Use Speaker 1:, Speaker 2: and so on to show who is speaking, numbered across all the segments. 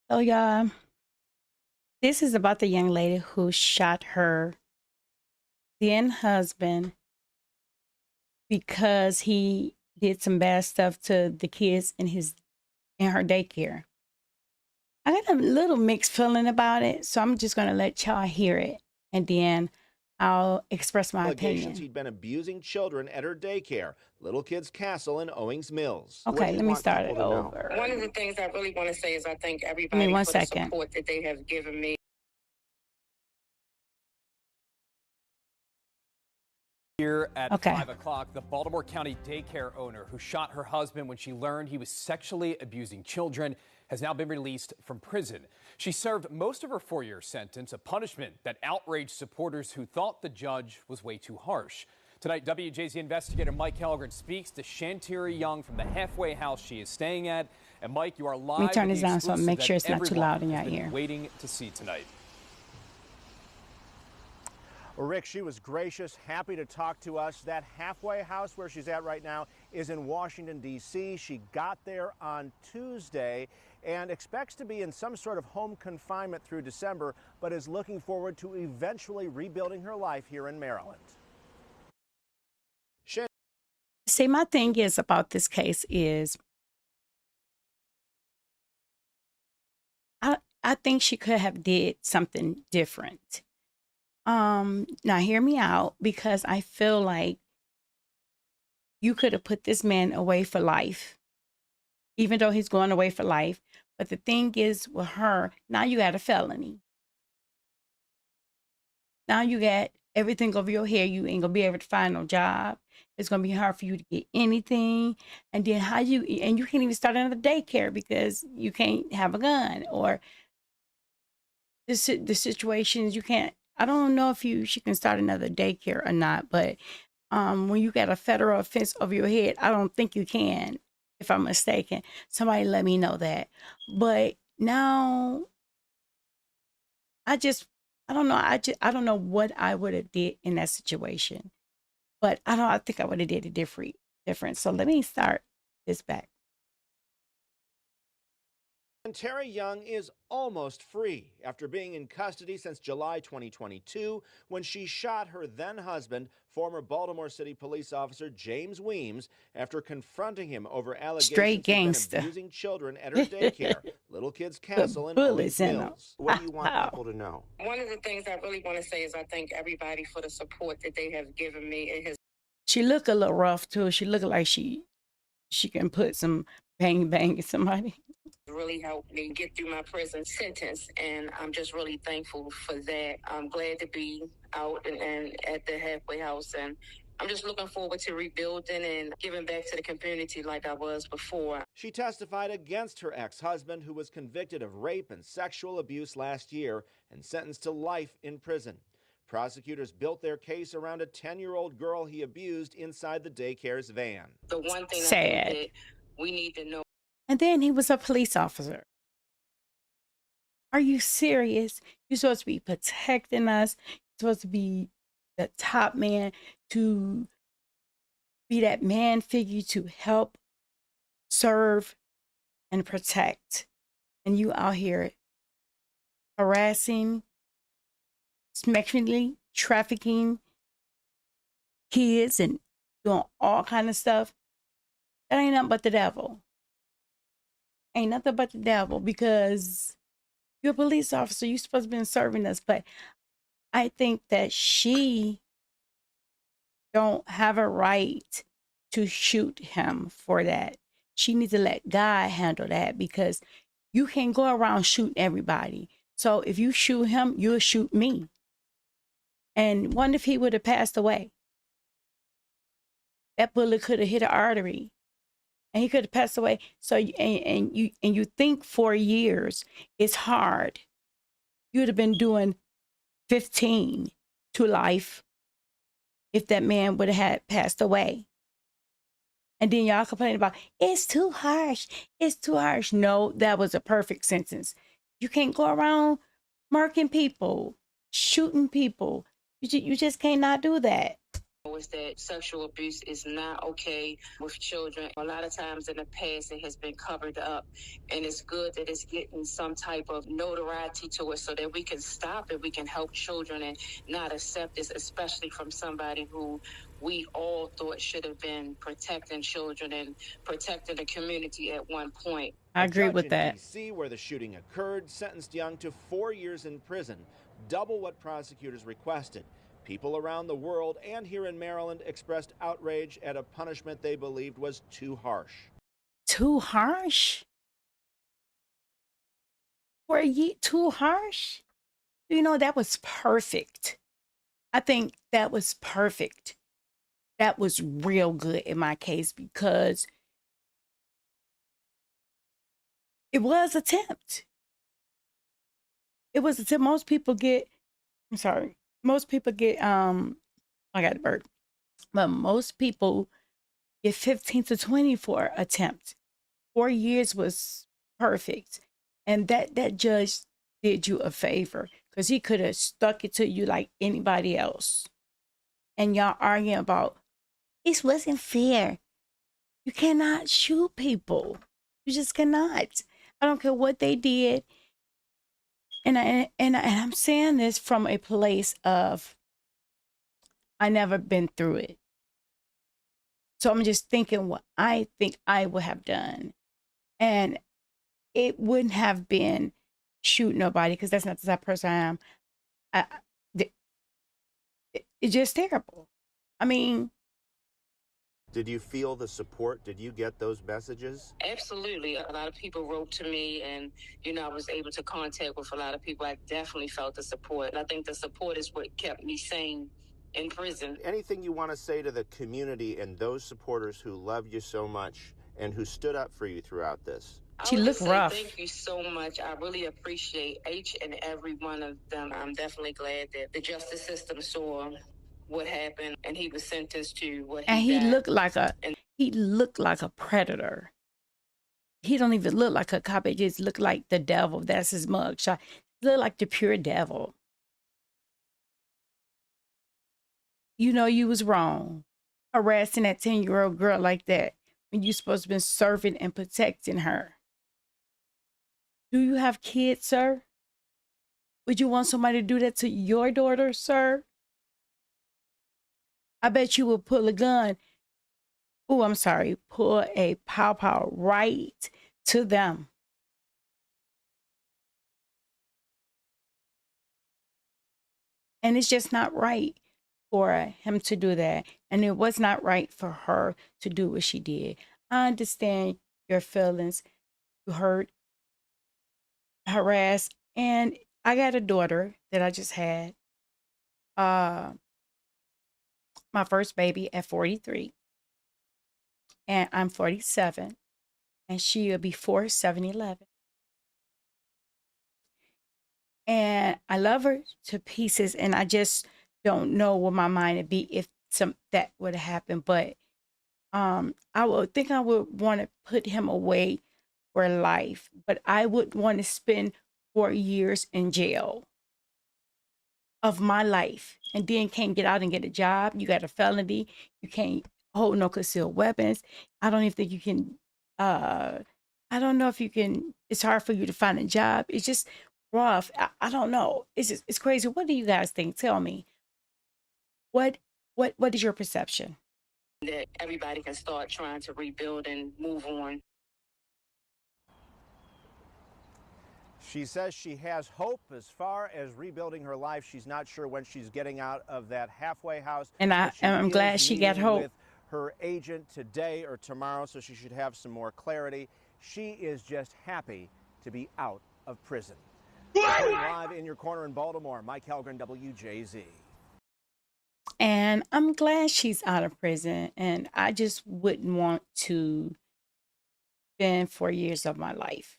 Speaker 1: So, y'all, this is about the young lady who shot her then husband because he did some bad stuff to the kids in her daycare. I got a little mixed feeling about it, so I'm just gonna let y'all hear it, and then I'll express my
Speaker 2: Allegations
Speaker 1: opinion.
Speaker 2: he'd been abusing children at her daycare, Little Kids Castle in Owings Mills. What do
Speaker 1: Okay,
Speaker 2: you
Speaker 1: let me
Speaker 2: want
Speaker 1: start
Speaker 2: people
Speaker 1: it
Speaker 2: to know?
Speaker 1: over.
Speaker 3: One of the things I really want to say is I thank
Speaker 1: Give me
Speaker 3: everybody
Speaker 1: one
Speaker 3: for the
Speaker 1: second.
Speaker 3: support that they have given me.
Speaker 4: Here at
Speaker 1: Okay.
Speaker 4: 5 o'clock, the Baltimore County daycare owner who shot her husband when she learned he was sexually abusing children has now been released from prison. She served most of her 4-year sentence, a punishment that outraged supporters who thought the judge was way too harsh. Tonight, WJZ investigator Mike Halgren speaks to Shantira Young from the halfway house she is staying at. And Mike, you are live.
Speaker 1: Let me turn
Speaker 4: with
Speaker 1: this
Speaker 4: the
Speaker 1: down so I make
Speaker 4: exclusive
Speaker 1: sure it's
Speaker 4: that
Speaker 1: not too loud in
Speaker 4: everyone
Speaker 1: your
Speaker 4: has been
Speaker 1: ear.
Speaker 4: waiting to see tonight.
Speaker 2: Well, Rick, she was gracious, happy to talk to us. That halfway house where she's at right now is in Washington, D.C. She got there on Tuesday and expects to be in some sort of home confinement through December, but is looking forward to eventually rebuilding her life here in Maryland.
Speaker 1: See, my thing is about this case is I think she could have did something different. Now hear me out, because I feel like you could have put this man away for life, even though he's going away for life. But the thing is with her, now you got a felony. Now you got everything over your head. You ain't gonna be able to find no job. It's gonna be hard for you to get anything. And then you can't even start another daycare because you can't have a gun, or the situations you can't. I don't know if she can start another daycare or not, but when you got a federal offense over your head, I don't think you can, if I'm mistaken. Somebody let me know that. But now I don't know. I don't know what I would have did in that situation. But I think I would have did it different. So let me start this back.
Speaker 2: Terry Young is almost free after being in custody since July 2022 when she shot her then husband, former Baltimore City police officer James Weems, after confronting him over allegations he'd been abusing children at her daycare, Little Kids Castle in Owings Mills. What do you want people to know?
Speaker 3: One of the things I really want to say is I thank everybody for the support that they have given me. It has
Speaker 1: She look a little rough too. She look like she can put some bang in somebody.
Speaker 3: really helped me get through my prison sentence, and I'm just really thankful for that. I'm glad to be out and at the halfway house, and I'm just looking forward to rebuilding and giving back to the community like I was before.
Speaker 2: She testified against her ex-husband, who was convicted of rape and sexual abuse last year and sentenced to life in prison. Prosecutors built their case around a 10-year-old girl he abused inside the daycare's van.
Speaker 3: The one thing
Speaker 1: Sad.
Speaker 3: I think that we need to know.
Speaker 1: And then he was a police officer. Are you serious? You're supposed to be protecting us. You're supposed to be the top man, to be that man figure to help, serve, and protect. And you out here harassing, sexually trafficking kids and doing all kind of stuff. That ain't nothing but the devil. Ain't nothing but the devil, because you're a police officer. You're supposed to be serving us. But I think that she don't have a right to shoot him for that. She needs to let God handle that, because you can't go around shooting everybody. So if you shoot him, you'll shoot me. And what if he would have passed away? That bullet could have hit an artery, and he could have passed away. So you think 4 years is hard. You'd have been doing 15 to life if that man would have had passed away. And then y'all complain about, it's too harsh. It's too harsh. No, that was a perfect sentence. You can't go around marking people, shooting people. You just cannot do that.
Speaker 3: is that sexual abuse is not okay with children. A lot of times in the past, it has been covered up, and it's good that it's getting some type of notoriety to it so that we can stop it, we can help children and not accept this, especially from somebody who we all thought should have been protecting children and protecting the community at one point.
Speaker 1: I agree
Speaker 2: A
Speaker 1: with
Speaker 2: judge
Speaker 1: that.
Speaker 2: in D.C., where the shooting occurred, sentenced Young to 4 years in prison, double what prosecutors requested. People around the world and here in Maryland expressed outrage at a punishment they believed was too harsh.
Speaker 1: Too harsh? Were you too harsh? You know, that was perfect. I think that was perfect. That was real good in my case because it was attempt. It was attempt. Most people get, I got the bird, but most people get 15 to 20 for attempt. 4 years was perfect. And that judge did you a favor because he could have stuck it to you like anybody else. And y'all arguing about, it wasn't fair. You cannot shoot people. You just cannot. I don't care what they did. And I'm saying this from a place of, I never been through it. So I'm just thinking what I think I would have done. And it wouldn't have been shoot nobody because that's not the type of person I am. It's just terrible. I mean,
Speaker 2: Did you feel the support? Did you get those messages?
Speaker 3: Absolutely. A lot of people wrote to me, and, I was able to contact with a lot of people. I definitely felt the support. I think the support is what kept me sane in prison.
Speaker 2: Anything you want to say to the community and those supporters who love you so much and who stood up for you throughout this?
Speaker 1: she
Speaker 3: I would
Speaker 1: looked
Speaker 3: just say
Speaker 1: rough.
Speaker 3: thank you so much. I really appreciate each and every one of them. I'm definitely glad that the justice system saw what happened and he was sentenced to what
Speaker 1: And
Speaker 3: he
Speaker 1: he
Speaker 3: got.
Speaker 1: looked like a predator. He don't even look like a cop. It just looked like the devil. That's his mugshot. He looked like the pure devil. You know you was wrong harassing that 10-year-old girl like that when you supposed to be serving and protecting her. Do you have kids, sir? Would you want somebody to do that to your daughter, sir? I bet you would pull a gun. Oh, I'm sorry. Pull a pow right to them. And it's just not right for him to do that. And it was not right for her to do what she did. I understand your feelings. You hurt, harassed. And I got a daughter that I just had. My first baby at 43. And I'm 47. And she will be 4/7/11. And I love her to pieces. And I just don't know what my mind would be if that would have happened. But I would want to put him away for life. But I would want to spend 4 years in jail of my life and then can't get out and get a job. You got a felony. You can't hold no concealed weapons. I don't even think you can, I don't know if you can, it's hard for you to find a job. It's just rough. I don't know. It's crazy. What do you guys think? Tell me. What is your perception?
Speaker 3: That everybody can start trying to rebuild and move on.
Speaker 2: She says she has hope as far as rebuilding her life. She's not sure when she's getting out of that halfway house.
Speaker 1: And I'm glad she got hope.
Speaker 2: With her agent today or tomorrow, so she should have some more clarity. She is just happy to be out of prison. Live in your corner in Baltimore, Mike Helgren, WJZ.
Speaker 1: And I'm glad she's out of prison. And I just wouldn't want to spend 4 years of my life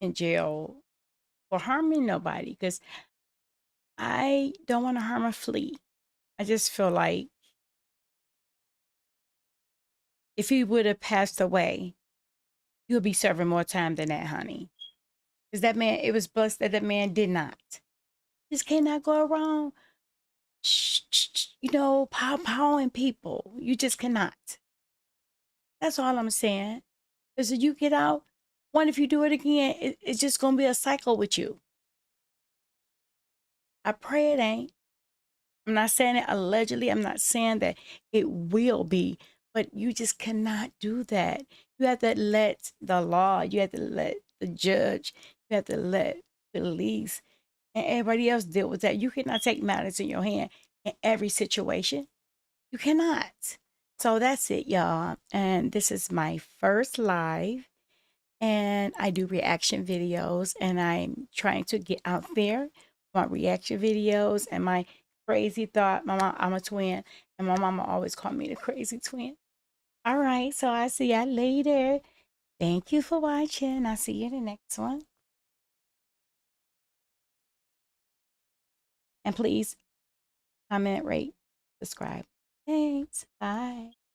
Speaker 1: in jail for harming nobody, because I don't want to harm a flea. I just feel like if he would have passed away, you'll be serving more time than that, honey. Because that man, it was blessed that man did not. Just cannot go around powing people. You just cannot. That's all I'm saying. Because if you get out, if you do it again, it's just going to be a cycle with you. I pray it ain't. I'm not saying it allegedly. I'm not saying that it will be, but you just cannot do that. You have to let the law, you have to let the judge, you have to let police and everybody else deal with that. You cannot take matters in your hand in every situation. You cannot. So that's it, y'all. And this is my first live. And I do reaction videos, and I'm trying to get out there my reaction videos and my crazy thought. My mom, I'm a twin, and my mama always called me the crazy twin. All right, so I'll see y'all later. Thank you for watching. I'll see you in the next one. And please comment, rate, subscribe. Thanks. Bye.